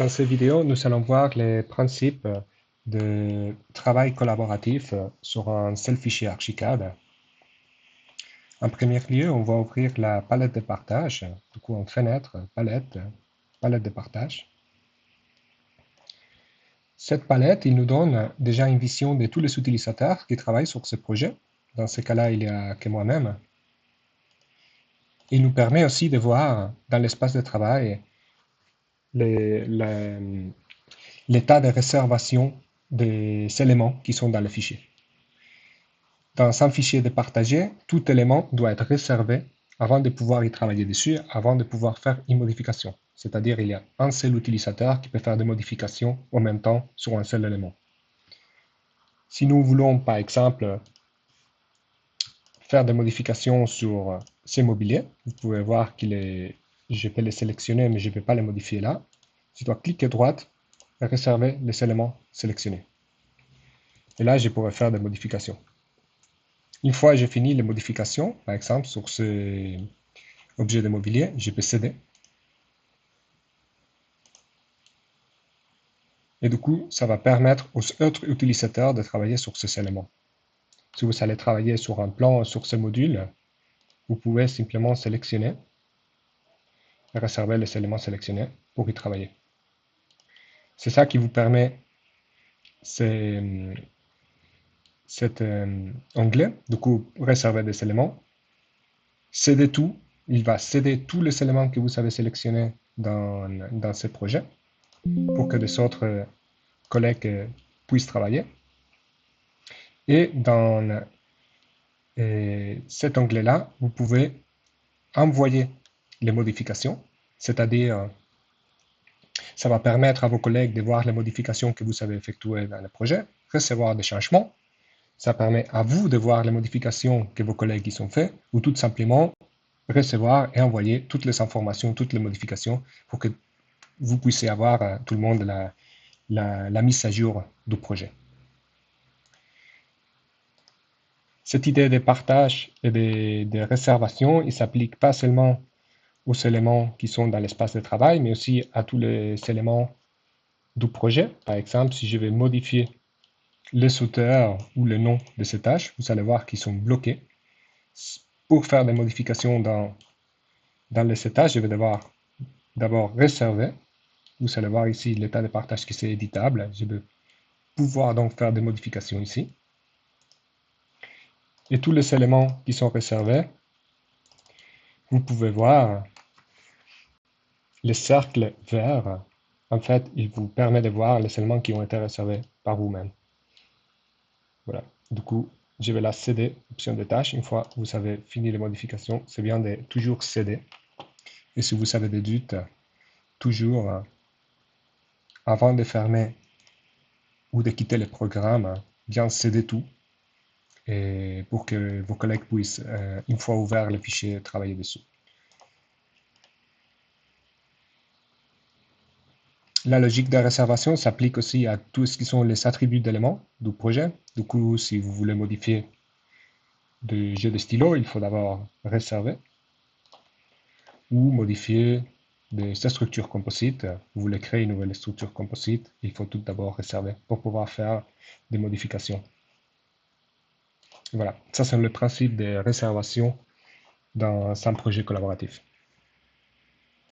Dans cette vidéo, nous allons voir les principes de travail collaboratif sur un seul fichier Archicad. En premier lieu, on va ouvrir la palette de partage. Du coup, en fenêtre, palette de partage. Cette palette, il nous donne déjà une vision de tous les utilisateurs qui travaillent sur ce projet. Dans ce cas-là, il n'y a que moi-même. Il nous permet aussi de voir dans l'espace de travail l'état de réservation des éléments qui sont dans le fichier. Dans un fichier de partager, tout élément doit être réservé avant de pouvoir y travailler dessus, avant de pouvoir faire une modification. C'est-à-dire il y a un seul utilisateur qui peut faire des modifications en même temps sur un seul élément. Si nous voulons, par exemple, faire des modifications sur ces mobiliers, vous pouvez voir je peux les sélectionner, mais je ne vais pas les modifier là. Je dois cliquer droite et réserver les éléments sélectionnés. Et là, je pourrais faire des modifications. Une fois que j'ai fini les modifications, par exemple, sur ce objet de mobilier, je peux céder. Et du coup, ça va permettre aux autres utilisateurs de travailler sur ces éléments. Si vous allez travailler sur un plan, sur ce module, vous pouvez simplement sélectionner et réserver les éléments sélectionnés pour y travailler. C'est ça qui vous permet cet onglet, du coup, réserver des éléments, céder tout. Il va céder tous les éléments que vous avez sélectionnés dans ce projet pour que les autres collègues puissent travailler. Et dans cet onglet-là, vous pouvez envoyer les modifications, c'est-à-dire ça va permettre à vos collègues de voir les modifications que vous avez effectuées dans le projet, recevoir des changements. Ça permet à vous de voir les modifications que vos collègues y ont faites, ou tout simplement recevoir et envoyer toutes les informations, toutes les modifications pour que vous puissiez avoir tout le monde la mise à jour du projet. Cette idée de partage et de réservation, il s'applique pas seulement aux éléments qui sont dans l'espace de travail, mais aussi à tous les éléments du projet. Par exemple, si je vais modifier les auteurs ou le nom de ces tâches, vous allez voir qu'ils sont bloqués. Pour faire des modifications dans les tâches, je vais devoir d'abord réserver. Vous allez voir ici l'état de partage qui c'est éditable. Je vais pouvoir donc faire des modifications ici. Et tous les éléments qui sont réservés, vous pouvez voir les cercles verts. En fait, il vous permet de voir les éléments qui ont été réservés par vous-même. Voilà. Du coup, je vais la céder, option de tâche. Une fois que vous avez fini les modifications, c'est bien de toujours céder. Et si vous avez des doutes, toujours, avant de fermer ou de quitter le programme, bien céder tout et pour que vos collègues puissent, une fois ouvert le fichier, travailler dessus. La logique de réservation s'applique aussi à tout ce qui sont les attributs d'éléments du projet. Du coup, si vous voulez modifier le jeu de stylo, il faut d'abord réserver ou modifier des structures composites. Vous voulez créer une nouvelle structure composite, il faut tout d'abord réserver pour pouvoir faire des modifications. Voilà, ça c'est le principe de réservation dans un projet collaboratif.